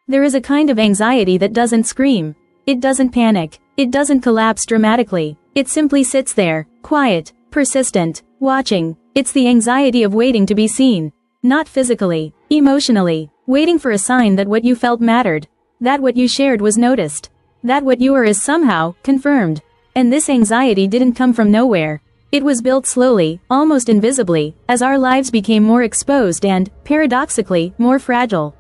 There is a kind of anxiety that doesn't scream. It doesn't panic. It doesn't collapse dramatically. It simply sits there, quiet, persistent, watching. It's the anxiety of waiting to be seen. Not physically, emotionally, waiting for a sign that what you felt mattered, that what you shared was noticed, that what you are is somehow confirmed. And this anxiety didn't come from nowhere. It was built slowly, almost invisibly, as our lives became more exposed and, paradoxically, more fragile.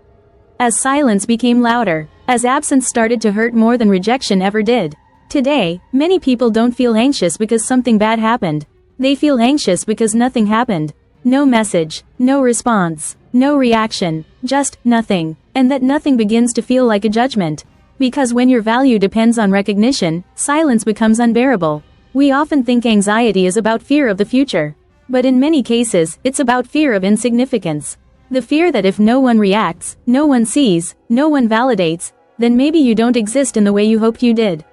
As silence became louder, as absence started to hurt more than rejection ever did. Today, many people don't feel anxious because something bad happened. They feel anxious because nothing happened. No message, no response, no reaction, just nothing. And that nothing begins to feel like a judgment. Because when your value depends on recognition, silence becomes unbearable. We often think anxiety is about fear of the future. But in many cases, it's about fear of insignificance. The fear that if no one reacts, no one sees, no one validates, then maybe you don't exist in the way you hoped you did.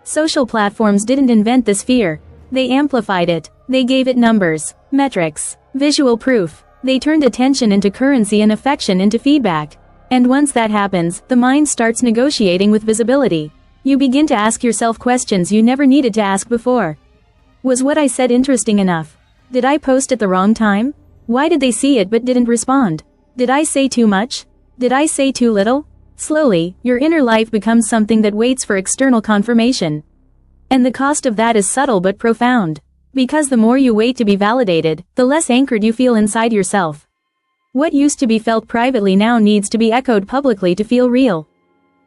Social platforms didn't invent this fear. They amplified it. They gave it numbers, metrics, visual proof. They turned attention into currency and affection into feedback. And once that happens, the mind starts negotiating with visibility. You begin to ask yourself questions you never needed to ask before. Was what I said interesting enough? Did I post at the wrong time? Why did they see it but didn't respond? Did I say too much? Did I say too little? Slowly, your inner life becomes something that waits for external confirmation. And the cost of that is subtle but profound. Because the more you wait to be validated, the less anchored you feel inside yourself. What used to be felt privately now needs to be echoed publicly to feel real.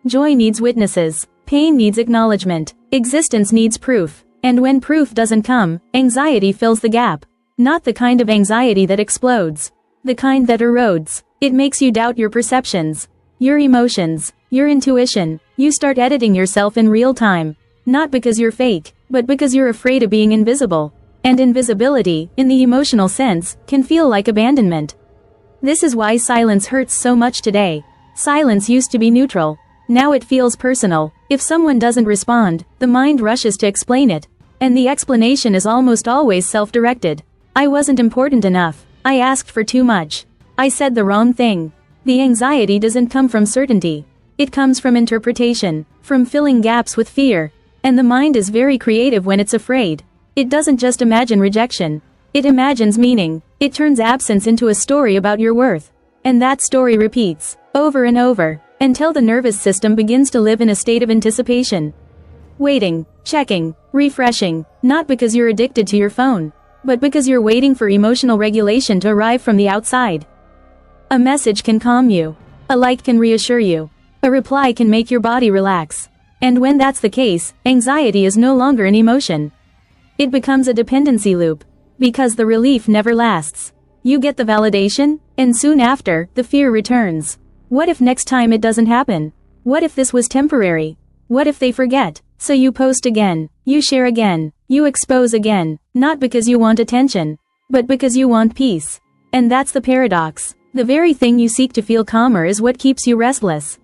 Joy needs witnesses. Pain needs acknowledgement. Existence needs proof. And when proof doesn't come, anxiety fills the gap. Not the kind of anxiety that explodes. The kind that erodes. It makes you doubt your perceptions, your emotions, your intuition. You start editing yourself in real time. Not because you're fake, but because you're afraid of being invisible. And invisibility, in the emotional sense, can feel like abandonment. This is why silence hurts so much today. Silence used to be neutral. Now it feels personal. If someone doesn't respond, the mind rushes to explain it. And the explanation is almost always self-directed. I wasn't important enough. I asked for too much. I said the wrong thing. The anxiety doesn't come from certainty. It comes from interpretation, from filling gaps with fear. And the mind is very creative when it's afraid. It doesn't just imagine rejection. It imagines meaning. It turns absence into a story about your worth. And that story repeats, over and over, until the nervous system begins to live in a state of anticipation. Waiting, checking, refreshing, not because you're addicted to your phone, but because you're waiting for emotional regulation to arrive from the outside. A message can calm you. A like can reassure you. A reply can make your body relax. And when that's the case, anxiety is no longer an emotion. It becomes a dependency loop. Because the relief never lasts. You get the validation, and soon after, the fear returns. What if next time it doesn't happen? What if this was temporary? What if they forget? So you post again, you share again, you expose again, not because you want attention, but because you want peace. And that's the paradox. The very thing you seek to feel calmer is what keeps you restless.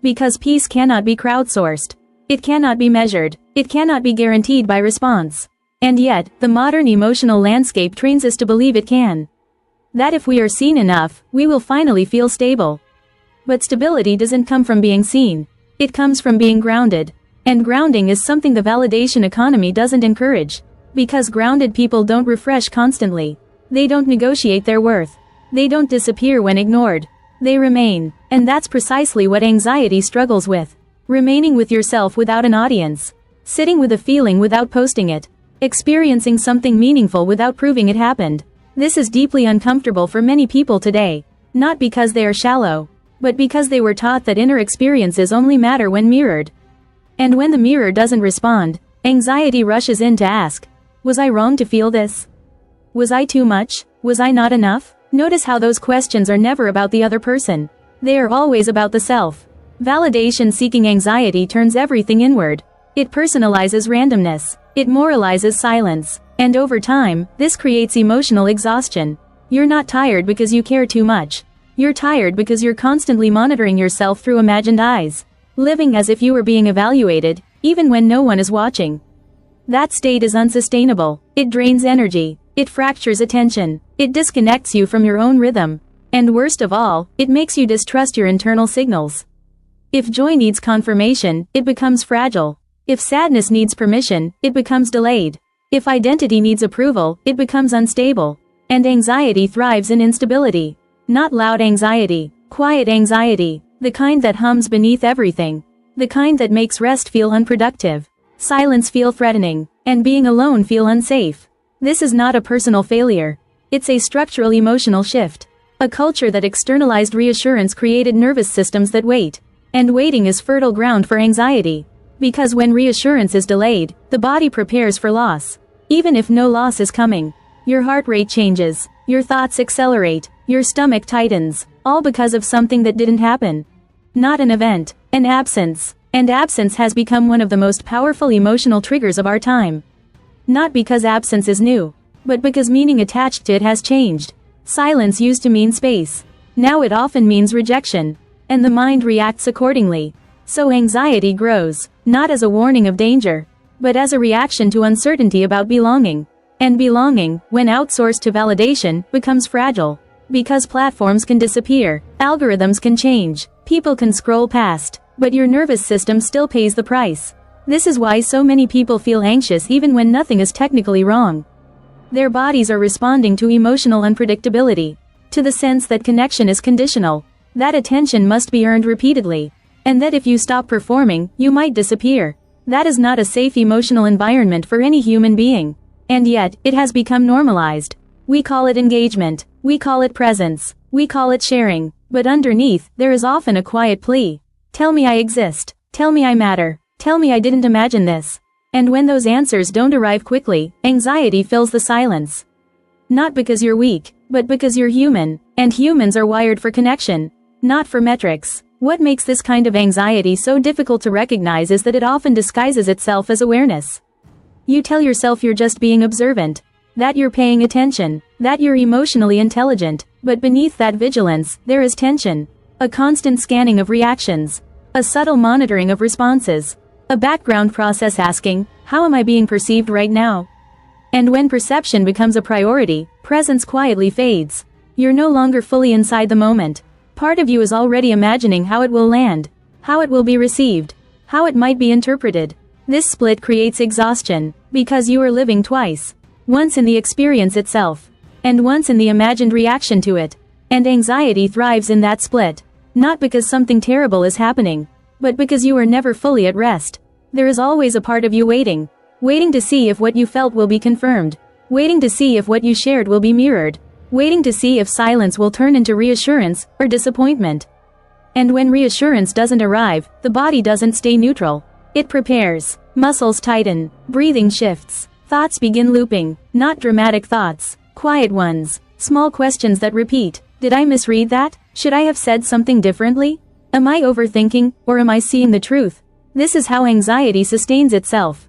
Because peace cannot be crowdsourced. It cannot be measured. It cannot be guaranteed by response. And yet, the modern emotional landscape trains us to believe it can. That if we are seen enough, we will finally feel stable. But stability doesn't come from being seen. It comes from being grounded. And grounding is something the validation economy doesn't encourage. Because grounded people don't refresh constantly. They don't negotiate their worth. They don't disappear when ignored. They remain. And that's precisely what anxiety struggles with. Remaining with yourself without an audience. Sitting with a feeling without posting it. Experiencing something meaningful without proving it happened. This is deeply uncomfortable for many people today. Not because they are shallow, but because they were taught that inner experiences only matter when mirrored. And when the mirror doesn't respond, anxiety rushes in to ask, was I wrong to feel this? Was I too much? Was I not enough? Notice how those questions are never about the other person. They are always about the self. Validation-seeking anxiety turns everything inward. It personalizes randomness. It moralizes silence. And over time, this creates emotional exhaustion. You're not tired because you care too much. You're tired because you're constantly monitoring yourself through imagined eyes. Living as if you were being evaluated, even when no one is watching. That state is unsustainable. It drains energy. It fractures attention. It disconnects you from your own rhythm. And worst of all, it makes you distrust your internal signals. If joy needs confirmation, it becomes fragile. If sadness needs permission, it becomes delayed. If identity needs approval, it becomes unstable. And anxiety thrives in instability. Not loud anxiety, quiet anxiety, the kind that hums beneath everything. The kind that makes rest feel unproductive, silence feel threatening, and being alone feel unsafe. This is not a personal failure. It's a structural emotional shift. A culture that externalized reassurance created nervous systems that wait. And waiting is fertile ground for anxiety. Because when reassurance is delayed, the body prepares for loss. Even if no loss is coming. Your heart rate changes, your thoughts accelerate, your stomach tightens, all because of something that didn't happen. Not an event, an absence. And absence has become one of the most powerful emotional triggers of our time. Not because absence is new, but because meaning attached to it has changed. Silence used to mean space. Now it often means rejection. And the mind reacts accordingly. So anxiety grows, not as a warning of danger, but as a reaction to uncertainty about belonging. And belonging, when outsourced to validation, becomes fragile. Because platforms can disappear, algorithms can change, people can scroll past, but your nervous system still pays the price. This is why so many people feel anxious even when nothing is technically wrong. Their bodies are responding to emotional unpredictability, to the sense that connection is conditional, that attention must be earned repeatedly, and that if you stop performing, you might disappear. That is not a safe emotional environment for any human being. And yet, it has become normalized. We call it engagement, we call it presence, we call it sharing, but underneath, there is often a quiet plea. Tell me I exist, tell me I matter, tell me I didn't imagine this. And when those answers don't arrive quickly, anxiety fills the silence. Not because you're weak, but because you're human, and humans are wired for connection, not for metrics. What makes this kind of anxiety so difficult to recognize is that it often disguises itself as awareness. You tell yourself you're just being observant, that you're paying attention, that you're emotionally intelligent, but beneath that vigilance, there is tension. A constant scanning of reactions. A subtle monitoring of responses. A background process asking, how am I being perceived right now? And when perception becomes a priority, presence quietly fades. You're no longer fully inside the moment. Part of you is already imagining how it will land, how it will be received, how it might be interpreted. This split creates exhaustion, because you are living twice. Once in the experience itself, and once in the imagined reaction to it. And anxiety thrives in that split. Not because something terrible is happening, but because you are never fully at rest. There is always a part of you waiting to see if what you felt will be confirmed, waiting to see if what you shared will be mirrored, waiting to see if silence will turn into reassurance or disappointment. And when reassurance doesn't arrive, the body doesn't stay neutral. It prepares, muscles tighten, breathing shifts, thoughts begin looping, not dramatic thoughts, quiet ones, small questions that repeat. Did I misread that? Should I have said something differently? Am I overthinking, or am I seeing the truth? This is how anxiety sustains itself.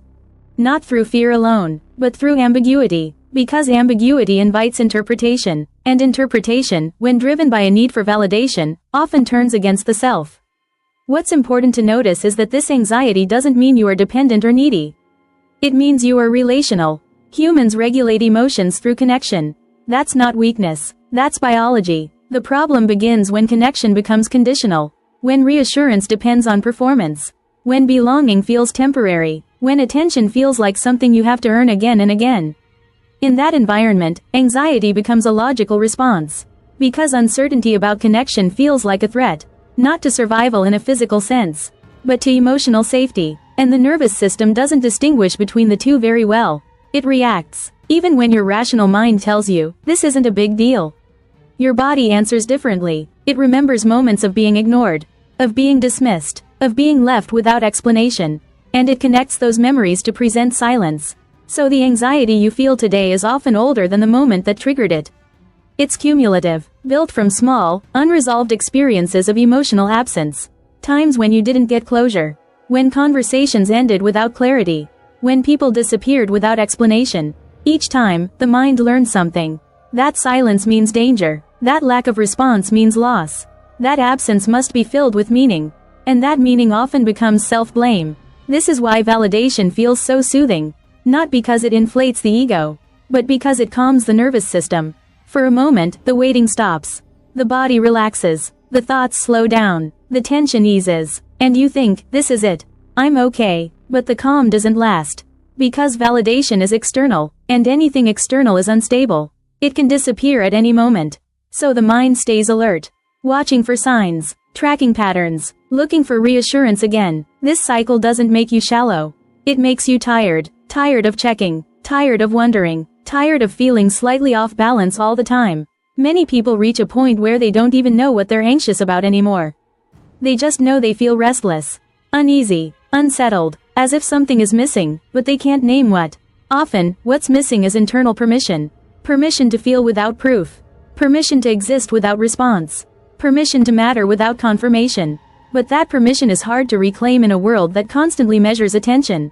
Not through fear alone, but through ambiguity. Because ambiguity invites interpretation, and interpretation, when driven by a need for validation, often turns against the self. What's important to notice is that this anxiety doesn't mean you are dependent or needy. It means you are relational. Humans regulate emotions through connection. That's not weakness, that's biology. The problem begins when connection becomes conditional, when reassurance depends on performance, when belonging feels temporary, when attention feels like something you have to earn again and again. In that environment, anxiety becomes a logical response. Because uncertainty about connection feels like a threat, not to survival in a physical sense, but to emotional safety, and the nervous system doesn't distinguish between the two very well. It reacts, even when your rational mind tells you, this isn't a big deal. Your body answers differently. It remembers moments of being ignored, of being dismissed, of being left without explanation, and it connects those memories to present silence. So the anxiety you feel today is often older than the moment that triggered it. It's cumulative, built from small, unresolved experiences of emotional absence. Times when you didn't get closure, when conversations ended without clarity, when people disappeared without explanation. Each time, the mind learned something. That silence means danger. That lack of response means loss. That absence must be filled with meaning. And that meaning often becomes self-blame. This is why validation feels so soothing. Not because it inflates the ego, but because it calms the nervous system. For a moment, the waiting stops. The body relaxes. The thoughts slow down. The tension eases. And you think, this is it. I'm okay. But the calm doesn't last. Because validation is external, and anything external is unstable. It can disappear at any moment. So the mind stays alert, watching for signs, tracking patterns, looking for reassurance again. This cycle doesn't make you shallow. It makes you tired of checking, tired of wondering, tired of feeling slightly off balance all the time. Many people reach a point where they don't even know what they're anxious about anymore. They just know they feel restless, uneasy, unsettled, as if something is missing, but they can't name what. Often, what's missing is internal permission. Permission to feel without proof. Permission to exist without response. Permission to matter without confirmation. But that permission is hard to reclaim in a world that constantly measures attention.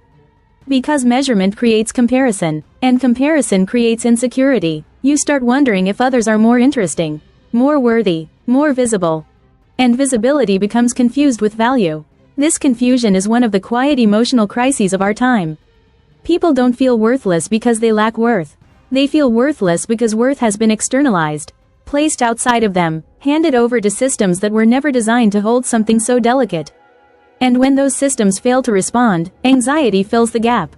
Because measurement creates comparison, and comparison creates insecurity. You start wondering if others are more interesting, more worthy, more visible. And visibility becomes confused with value. This confusion is one of the quiet emotional crises of our time. People don't feel worthless because they lack worth. They feel worthless because worth has been externalized, placed outside of them, handed over to systems that were never designed to hold something so delicate. And when those systems fail to respond, anxiety fills the gap.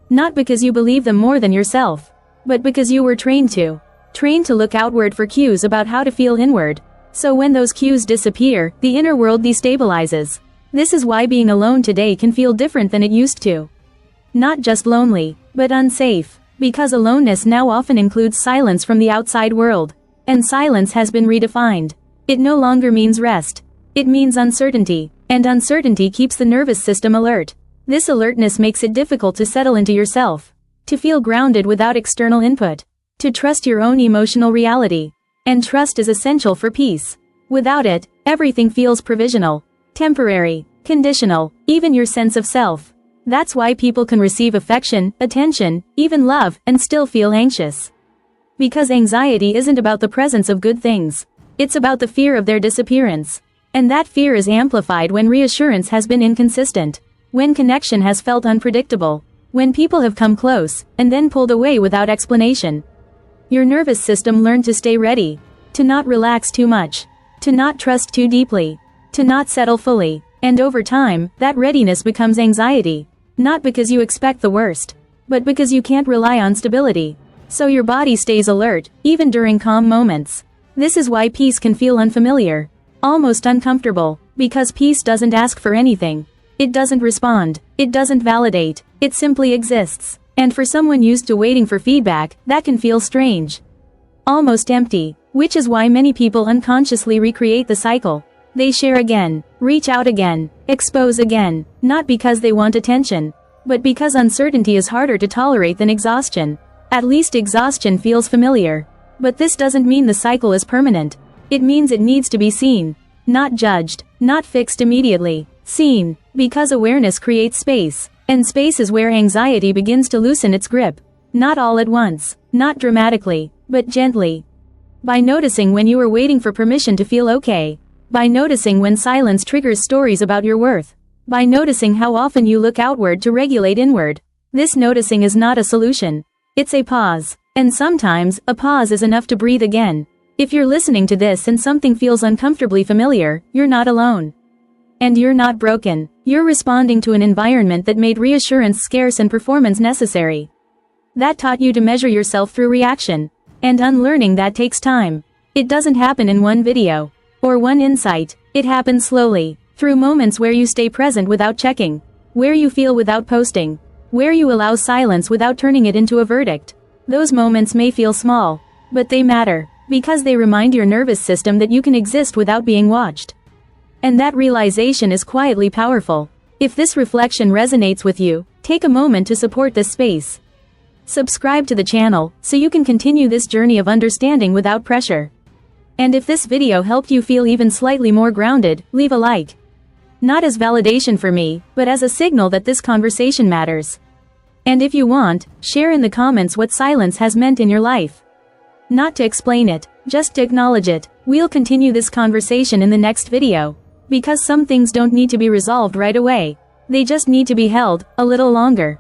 Not because you believe them more than yourself, but because you were trained to look outward for cues about how to feel inward. So when those cues disappear, the inner world destabilizes. This is why being alone today can feel different than it used to. Not just lonely, but unsafe. Because aloneness now often includes silence from the outside world. And silence has been redefined. It no longer means rest. It means uncertainty. And uncertainty keeps the nervous system alert. This alertness makes it difficult to settle into yourself. To feel grounded without external input. To trust your own emotional reality. And trust is essential for peace. Without it, everything feels provisional. Temporary, conditional, even your sense of self. That's why people can receive affection, attention, even love, and still feel anxious. Because anxiety isn't about the presence of good things. It's about the fear of their disappearance. And that fear is amplified when reassurance has been inconsistent. When connection has felt unpredictable. When people have come close, and then pulled away without explanation. Your nervous system learned to stay ready. To not relax too much. To not trust too deeply. To not settle fully. And over time, that readiness becomes anxiety. Not because you expect the worst, but because you can't rely on stability. So your body stays alert, even during calm moments. This is why peace can feel unfamiliar. Almost uncomfortable. Because peace doesn't ask for anything. It doesn't respond. It doesn't validate. It simply exists. And for someone used to waiting for feedback, that can feel strange. Almost empty. Which is why many people unconsciously recreate the cycle. They share again, reach out again, expose again, not because they want attention, but because uncertainty is harder to tolerate than exhaustion. At least exhaustion feels familiar. But this doesn't mean the cycle is permanent. It means it needs to be seen. Not judged, not fixed immediately. Seen, because awareness creates space. And space is where anxiety begins to loosen its grip. Not all at once, not dramatically, but gently. By noticing when you are waiting for permission to feel okay. By noticing when silence triggers stories about your worth. By noticing how often you look outward to regulate inward. This noticing is not a solution. It's a pause. And sometimes, a pause is enough to breathe again. If you're listening to this and something feels uncomfortably familiar, you're not alone. And you're not broken. You're responding to an environment that made reassurance scarce and performance necessary. That taught you to measure yourself through reaction. And unlearning that takes time. It doesn't happen in one video. Or one insight. It happens slowly, through moments where you stay present without checking, where you feel without posting, where you allow silence without turning it into a verdict. Those moments may feel small, but they matter, because they remind your nervous system that you can exist without being watched. And that realization is quietly powerful. If this reflection resonates with you, take a moment to support this space. Subscribe to the channel, so you can continue this journey of understanding without pressure. And if this video helped you feel even slightly more grounded, leave a like. Not as validation for me, but as a signal that this conversation matters. And if you want, share in the comments what silence has meant in your life. Not to explain it, just to acknowledge it. We'll continue this conversation in the next video. Because some things don't need to be resolved right away. They just need to be held a little longer.